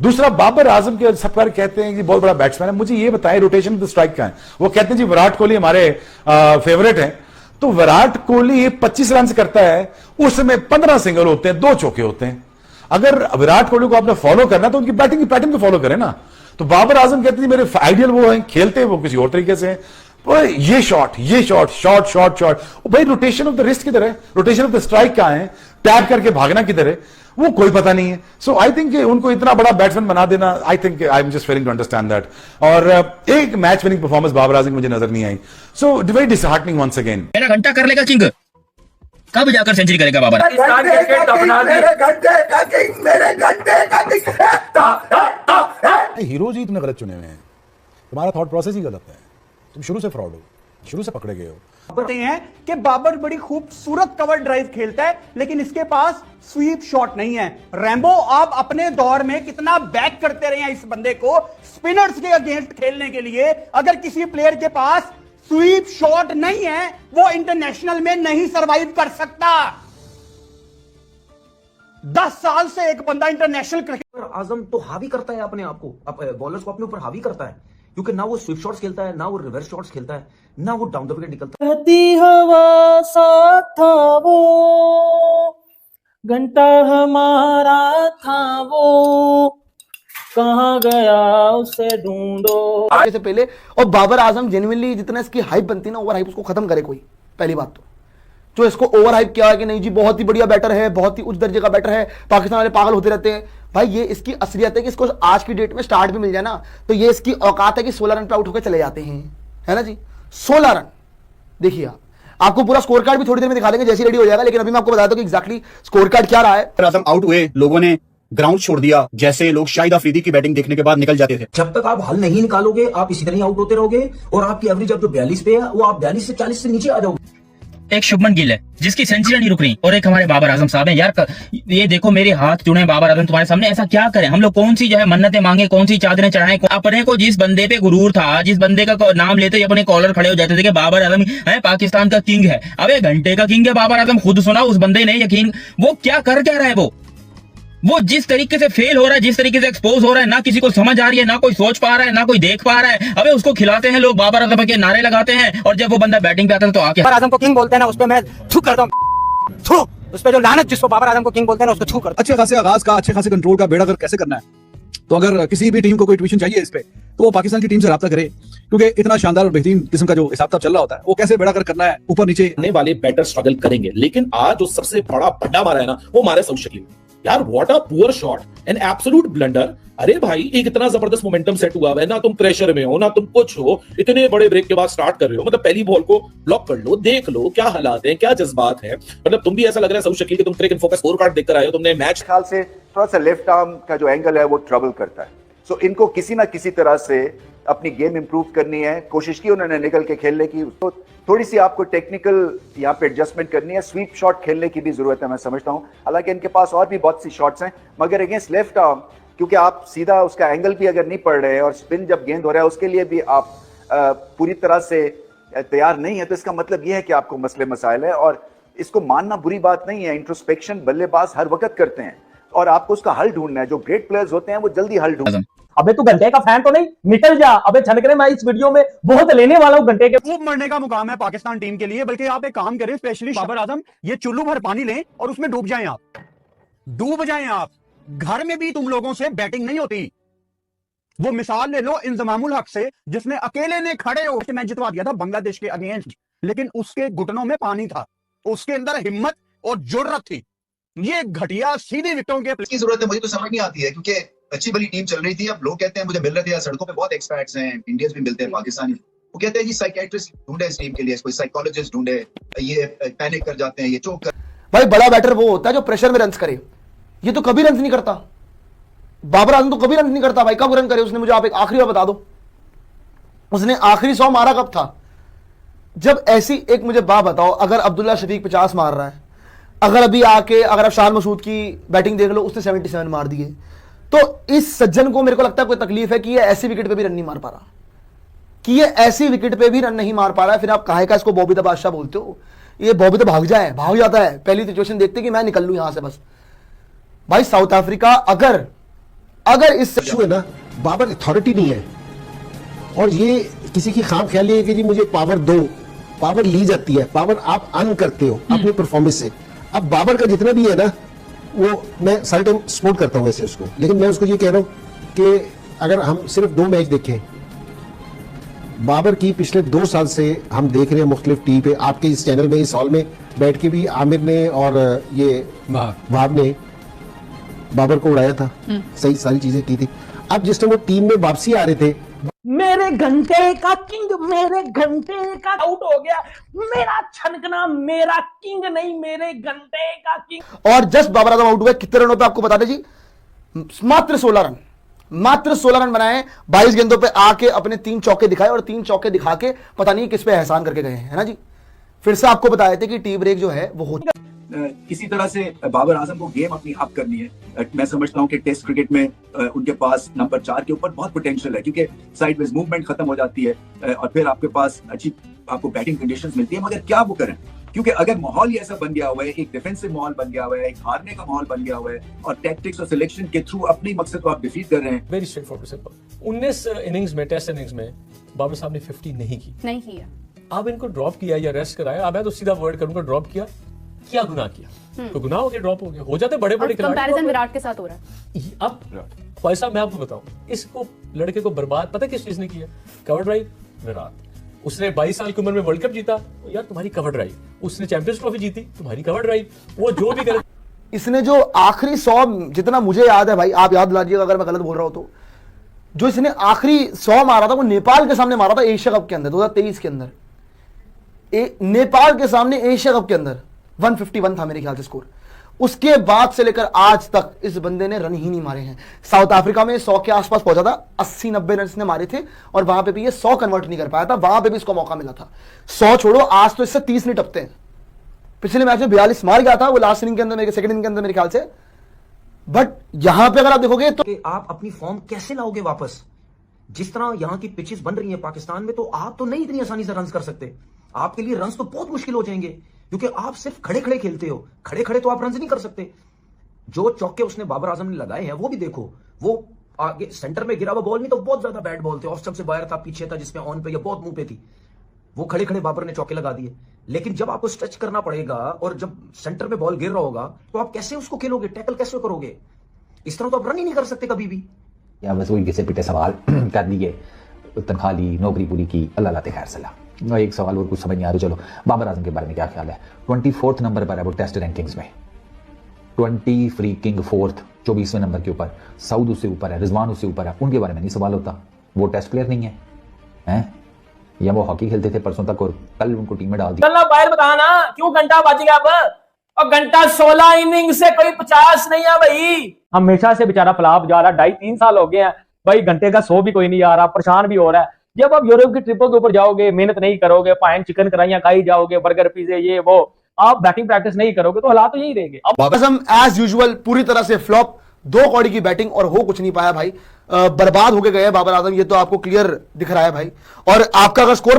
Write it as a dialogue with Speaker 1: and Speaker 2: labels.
Speaker 1: दूसरा, बाबर आजम के सब बार कहते हैं कि बहुत बड़ा बैट्समैन है, मुझे ये बताएं रोटेशन ऑफ द स्ट्राइक का है। वो कहते हैं जी विराट कोहली हमारे फेवरेट हैं, तो विराट कोहली 25 रन करता है, उस समय 15 सिंगल होते हैं, 2 चौके होते हैं। अगर विराट कोहली को आपने फॉलो करना तो उनकी बैटिंग की पैटर्न को फॉलो करें ना। तो बाबर आजम कहते हैं मेरे आइडियल वो हैं, खेलते हैं वो किसी और तरीके से हैं। ये शॉट शॉट भाई, रोटेशन ऑफ द रिस्ट किधर है, रोटेशन ऑफ द स्ट्राइक कहां है, टैप करके भागना किधर है, वो कोई पता नहीं है। सो आई थिंक उनको इतना बड़ा बैट्समैन बना देना, I think I am just failing to understand that. और एक match winning performance Babar Azam मुझे नजर नहीं आई। So very disheartening once again.
Speaker 2: मेरा घंटा कर लेगा किंग, कब जाकर सेंचुरी करेगा बाबर?
Speaker 1: हीरोज ही तुमने गलत चुने हुए हैं, तुम्हारा थॉट प्रोसेस ही गलत है, तुम शुरू से फ्रॉड हो, शुरू से पकड़े गए हो।
Speaker 3: बताते हैं कि बाबर बड़ी खूबसूरत कवर ड्राइव खेलता है, लेकिन इसके पास स्वीप शॉट नहीं है। रैम्बो, आप अपने दौर में कितना बैक करते रहे हैं इस बंदे को स्पिनर्स के अगेंस्ट खेलने के लिए। अगर किसी प्लेयर के पास स्वीप शॉट नहीं है, वो इंटरनेशनल में नहीं सरवाइव कर सकता। 10 साल से एक बंदा इंटरनेशनल क्रिकेट
Speaker 4: आजम तो हावी करता है अपने आप को, बॉलर्स को अपने ऊपर हावी करता है, क्योंकि ना वो स्विप शॉट्स खेलता है, ना वो रिवर्स शॉट्स खेलता है, ना वो डाउन द विकेट निकलता है।
Speaker 5: बहती हवा सा था वो, घंटा हमारा था वो, कहाँ गया उसे ढूंढो।
Speaker 6: से पहले, और बाबर आजम जेन्युइनली जितना इसकी हाइप बनती है ना, ओवर हाइप, उसको खत्म करे कोई। पहली बात तो जो इसको ओवर हाइप किया है कि नहीं जी बहुत ही बढ़िया बैटर है, बहुत ही उच्च दर्जे का बैटर है, पाकिस्तान वाले पागल होते रहते हैं। भाई ये इसकी असलियत है कि इसको आज की डेट में स्टार्ट भी मिल जाए ना, तो ये इसकी औकात है कि 16 रन पे आउट होकर चले जाते हैं, है ना जी। 16 रन देखिए आप, आपको पूरा स्कोर कार्ड भी थोड़ी देर में दिखा देंगे जैसे रेडी हो जाएगा, लेकिन अभी मैं आपको बता दूं कि एग्जैक्टली स्कोर कार्ड क्या रहा है।
Speaker 7: आजम आउट हुए, लोगों ने ग्राउंड छोड़ दिया, जैसे लोग शाहिद अफरीदी की बैटिंग देखने के बाद निकल जाते थे।
Speaker 4: जब तक आप हल नहीं निकालोगे, आप इसी तरह ही आउट होते रहोगे, और आपकी एवरेज अब जो 42 पे है, वो आप 42 से 40 से नीचे आ जाओगे।
Speaker 2: एक शुभमन गिल है जिसकी सेंचुरी नहीं रुक रही, और एक हमारे बाबर आजम साहब हैं। यार ये देखो मेरे हाथ जुड़े बाबर आजम तुम्हारे सामने, ऐसा क्या करें हम लोग? कौन सी जो है मन्नतें मांगे, कौन सी चादरें चढ़ाएं? अपने को जिस बंदे पे गुरूर था, जिस बंदे का नाम लेते ही अपने कॉलर खड़े हो जाते थे कि बाबर आजम है पाकिस्तान का किंग है। अबे घंटे का किंग है बाबर आजम, खुद सुना उस बंदे ने यकीन। वो क्या कर क्या रहा है, वो जिस तरीके से फेल हो रहा है, जिस तरीके से एक्सपोज हो रहा है, ना किसी को समझ आ रही है, ना कोई सोच पा रहा है, ना कोई देख पा रहा है। अबे उसको खिलाते हैं लोग, बाबर आजम के नारे लगाते हैं, और जब वो बंदा बैटिंग पे आता है तो आके
Speaker 3: बाबर आजम को किंग बोलते हैं ना, उस पे मैं थू करता हूं, उस पे जो लानत जिसको बाबर आजम को किंग बोलते हैं ना, उसको छू करता।
Speaker 8: अच्छे खासे आगाज का, अच्छे खासे कंट्रोल का बेड़ा गर्क कैसे करना है, तो अगर किसी भी टीम को कोई ट्यूशन चाहिए इस पे, तो वो पाकिस्तान की टीम से राब्ता करे, क्योंकि इतना शानदार और बेहतरीन किस्म का जो हिसाब किताब चल रहा होता है, वो कैसे बेड़ा गर्क करना है, ऊपर नीचे
Speaker 9: आने वाले बैटर स्ट्रगल करेंगे। लेकिन आज जो सबसे बड़ा बड्डा मारा है ना, वो मारा सऊद शकील। यार what a poor shot, an absolute blunder. अरे भाई एक इतना जबरदस्त मोमेंटम सेट हुआ है ना, तुम प्रेशर में हो ना, तुम कुछ हो, इतने बड़े ब्रेक के बाद स्टार्ट कर रहे हो, मतलब पहली बॉल को ब्लॉक कर लो, देख लो क्या हालात हैं, क्या जज्बात हैं। मतलब तुम भी ऐसा लग रहा है सऊद शकील कि तुम क्रिक इन्फो का स्कोर कार्ड देखकर आए हो, तुमने मैच।
Speaker 10: ख्याल से थोड़ा सा लेफ्ट आर्म का जो एंगल है वो ट्रबल करता है। सो इनको किसी ना किसी तरह से अपनी गेम इंप्रूव करनी है। कोशिश की उन्होंने निकल के खेलने की, तो थोड़ी सी आपको टेक्निकल यहाँ पे एडजस्टमेंट करनी है। स्वीप शॉट खेलने की भी जरूरत है, मैं समझता हूँ। हालांकि इनके पास और भी बहुत सी शॉट्स हैं, मगर अगेंस्ट लेफ्ट आर्म, क्योंकि आप सीधा उसका एंगल भी अगर नहीं पड़ रहे और स्पिन जब गेंद हो रहा है उसके लिए भी आप पूरी तरह से तैयार नहीं है, तो इसका मतलब यह है कि आपको मसले मसाइल है। और इसको मानना बुरी बात नहीं है, इंट्रोस्पेक्शन बल्लेबाज हर वक्त करते हैं, और आपको उसका हल ढूंढना है। जो ग्रेट प्लेयर्स होते हैं वो जल्दी हल ढूंढते हैं।
Speaker 5: अबे तू घंटे का फैन तो नहीं, निकल जा। अबे छनकरे, मैं इस वीडियो में बहुत लेने वाला हूँ घंटे के।
Speaker 3: खूब मरने का मुकाम है पाकिस्तान टीम के लिए, बल्कि आप एक काम करें, स्पेशली बाबर आजम, ये चुल्लू भर पानी लें और उसमें डूब जाएं आप, डूब जाएं आप। घर में भी तुम लोगों से बैटिंग नहीं होती। वो मिसाल ले लो इंजमामुल हक से, जिसने अकेले ने खड़े होकर मैच जितवा दिया था बांग्लादेश के अगेंस्ट, लेकिन उसके घुटनों में पानी था, उसके अंदर हिम्मत और जुर्रत थी। ये घटिया सीधी विकेटों के
Speaker 7: इसकी जरूरत है, मुझे तो समझ नहीं आती है, क्योंकि अच्छी भली टीम चल रही थी। अब लोग कहते हैं, मुझे मिल रहे थे सड़कों पे बहुत एक्सपर्ट्स हैं, इंडियंस भी मिलते हैं पाकिस्तानी, वो कहते हैं जी साइकियाट्रिस्ट ढूंढे इस टीम के लिए, कोई साइकोलॉजिस्ट ढूंढे, ये पैनिक कर जाते हैं, ये चोक कर।
Speaker 6: भाई बड़ा बैटर वो होता है जो प्रेशर में रन करे, ये तो कभी रन नहीं करता। बाबर आजम तो कभी रन नहीं करता भाई। कब रन करे उसने, मुझे आप एक आखिरी बार बता दो, उसने आखिरी 100 मारा कब था? जब ऐसी एक मुझे बात बताओ, अगर अब्दुल्ला शफीक 50 मार रहा है, अगर अभी आके अगर आप शान मसूद की बैटिंग देख लो, उसने 77 मार दिए, तो इस सज्जन को मेरे को लगता है कोई तकलीफ है कि ये ऐसी विकेट पे भी रन नहीं मार पा रहा, कि ये ऐसी विकेट पे भी रन नहीं मार पा रहा है। फिर आप काहे का इसको बॉबी द बादशाह बोलते हो? ये बॉबी तो भाग जाता है, पहली सिचुएशन देखते कि मैं निकल लूं यहां से बस। भाई साउथ अफ्रीका अगर इस
Speaker 11: इशू है ना, बाबर अथॉरिटी नहीं है और ये किसी की खाम ख्याली है कि जी मुझे पावर दो, पावर ली जाती है, पावर आप अर्न करते हो अपनी परफॉर्मेंस से। अब बाबर का जितना भी है ना, वो मैं सारे टाइम सपोर्ट करता हूँ वैसे उसको, लेकिन मैं उसको ये कह रहा हूँ कि अगर हम सिर्फ 2 मैच देखें, बाबर की पिछले 2 साल से हम देख रहे हैं मुख्तलिफ टीवी पे, आपके इस चैनल में, इस हॉल में बैठ के भी आमिर ने और ये वहाब ने बाबर को उड़ाया था, सही सारी चीजें की थी। अब जिस टाइम वो टीम में वापसी आ रहे थे,
Speaker 5: मेरे घंटे का किंग, मेरे घंटे का आउट हो गया, मेरा छनकना मेरा किंग नहीं, मेरे घंटे का किंग।
Speaker 6: और जस्ट बाबर आजम आउट हुए कितने रनों पे आपको बता दें जी, मात्र 16 रन, मात्र 16 रन बनाए 22 गेंदों पे आके अपने 3 चौके दिखाए, और 3 चौके दिखा के पता नहीं किस पे एहसान करके गए हैं, है ना जी। फिर से आपको बताए थे कि टी ब्रेक जो है वो होती
Speaker 7: किसी तरह से बाबर आजम को गेम अपनी अप करनी है। मैं समझता हूँ कि टेस्ट क्रिकेट में उनके पास नंबर 4 के ऊपर बहुत पोटेंशियल है, क्योंकि साइडवेज मूवमेंट खत्म हो जाती है और फिर आपके पास अच्छी आपको बैटिंग कंडीशंस मिलती है। मगर क्या वो करें, क्योंकि अगर माहौल ही ऐसा बन गया हुआ है, एक डिफेंसिव माहौल बन गया हुआ है, एक हारने का माहौल बन गया हुआ है, और टैक्टिक्स और सिलेक्शन के थ्रू अपने मकसद को आप डिफीट कर रहे हैं।
Speaker 12: Very straight forward simple. 19 innings में, टेस्ट इनिंग्स में बाबर साहब ने 50 नहीं किया। अब इनको ड्रॉप किया या रेस्ट कराया, अब मैं तो सीधा वर्ड करूंगा, ड्रॉप किया, क्या गुनाह किया? तो गुनाह हो गया, ड्रॉप हो गया, हो जाते बड़े बड़े
Speaker 13: कंपैरिजन विराट के साथ हो रहा है।
Speaker 12: अब भाई साहब मैं आपको बताऊं, इसको लड़के को बर्बाद पता किस चीज ने किया? Cover drive. विराट उसने 22 साल की उम्र में वर्ल्ड कप जीता, तो यार तुम्हारी कवर ड्राइव। उसने चैंपियंस ट्रॉफी जीती, तुम्हारी कवर ड्राइव। वो जो भी करे
Speaker 6: इसने जो आखिरी 100, जितना मुझे याद है भाई, आप याद दिलाइएगा अगर मैं गलत बोल रहा हूं तो, जो इसने आखिरी 100 मारा था वो नेपाल के सामने मारा था एशिया कप के अंदर 2023 के अंदर। नेपाल के सामने एशिया कप के अंदर 151 था मेरे ख्याल से स्कोर। उसके बाद से लेकर आज तक इस बंदे ने रन ही नहीं मारे हैं। साउथ अफ्रीका में 100 के आसपास पहुंचा था, 80-90 रन इसने मारे थे, और वहां पे भी ये 100 कन्वर्ट नहीं कर पाया था, वहां पे भी इसको मौका मिला था। 100 छोड़ो, आज तो इससे 30 नहीं टपते हैं। पिछले मैच में 42 मार गया था वो लास्ट इनिंग के अंदर, सेकंड इनिंग के अंदर मेरे ख्याल से। बट यहां पे अगर आप देखोगे तो
Speaker 4: आप अपनी फॉर्म कैसे लाओगे वापस? जिस तरह यहां की पिचेस बन रही हैं पाकिस्तान में, तो आप तो नहीं इतनी आसानी से रन कर सकते। आपके लिए रन तो बहुत मुश्किल हो जाएंगे, क्योंकि आप सिर्फ खड़े खड़े खेलते हो। खड़े खड़े तो आप रन नहीं कर सकते। जो चौके उसने बाबर आजम ने लगाए हैं वो भी देखो, वो आगे सेंटर में गिरा हुआ बॉल नहीं तो बहुत ज्यादा बैट बॉल थे, ऑफ स्टंप से बाहर था, पीछे था, जिसमें ऑन पे या बहुत मुंह पे थी। वो खड़े खड़े बाबर ने चौके लगा दिए। लेकिन जब आपको स्ट्रेच करना पड़ेगा और जब सेंटर में बॉल गिर रहा होगा, तो आप कैसे उसको खेलोगे, टैकल कैसे करोगे? इस तरह तो आप रन ही नहीं कर सकते कभी भी।
Speaker 14: या बस वही घिसे पिटे सवाल कर दिए, तनख्वाह ली, नौकरी पूरी की, अल्लाह लाते खैर सलाह। एक सवाल और कुछ समझ नहीं आ रही, चलो बाबर आजम के बारे में क्या ख्याल है? 24th नंबर पर है वो टेस्ट रैंकिंग्स में, 20 फ्रीकिंग 4th, 24वें नंबर के ऊपर। सऊद उससे ऊपर है, रिजवान उससे ऊपर है, उनके बारे में नहीं सवाल होता। वो टेस्ट प्लेयर नहीं है, हैं? या वो हॉकी खेलते थे परसों तक और कल उनको टीम में डाल दिया।
Speaker 5: चलना बाहर बताना क्यों घंटा बज गया अब? और घंटा 16 इनिंग से कोई 50 नहीं है भाई। हमेशा से बेचारा फ्लॉप जा रहा, 2.5-3 साल हो गए हैं भाई, घंटे का 100 भी कोई नहीं आ रहा, परेशान भी हो रहा है। जब आप यूरोप की ट्रिपों के ऊपर जाओगे, मेहनत नहीं करोगे, पाइन चिकन कराइयां खाई जाओगे, बर्गर पिज़्ज़े ये वो, आप बैटिंग प्रैक्टिस नहीं करोगे तो हालात तो यही रहेंगे।
Speaker 6: बाबर आजम एज यूजुअल पूरी तरह से फ्लॉप, 2 कौड़ी की बैटिंग और हो कुछ नहीं पाया भाई। बर्बाद होके गए बाबर आजम, ये तो आपको क्लियर दिख रहा है भाई। और आपका अगर स्कोर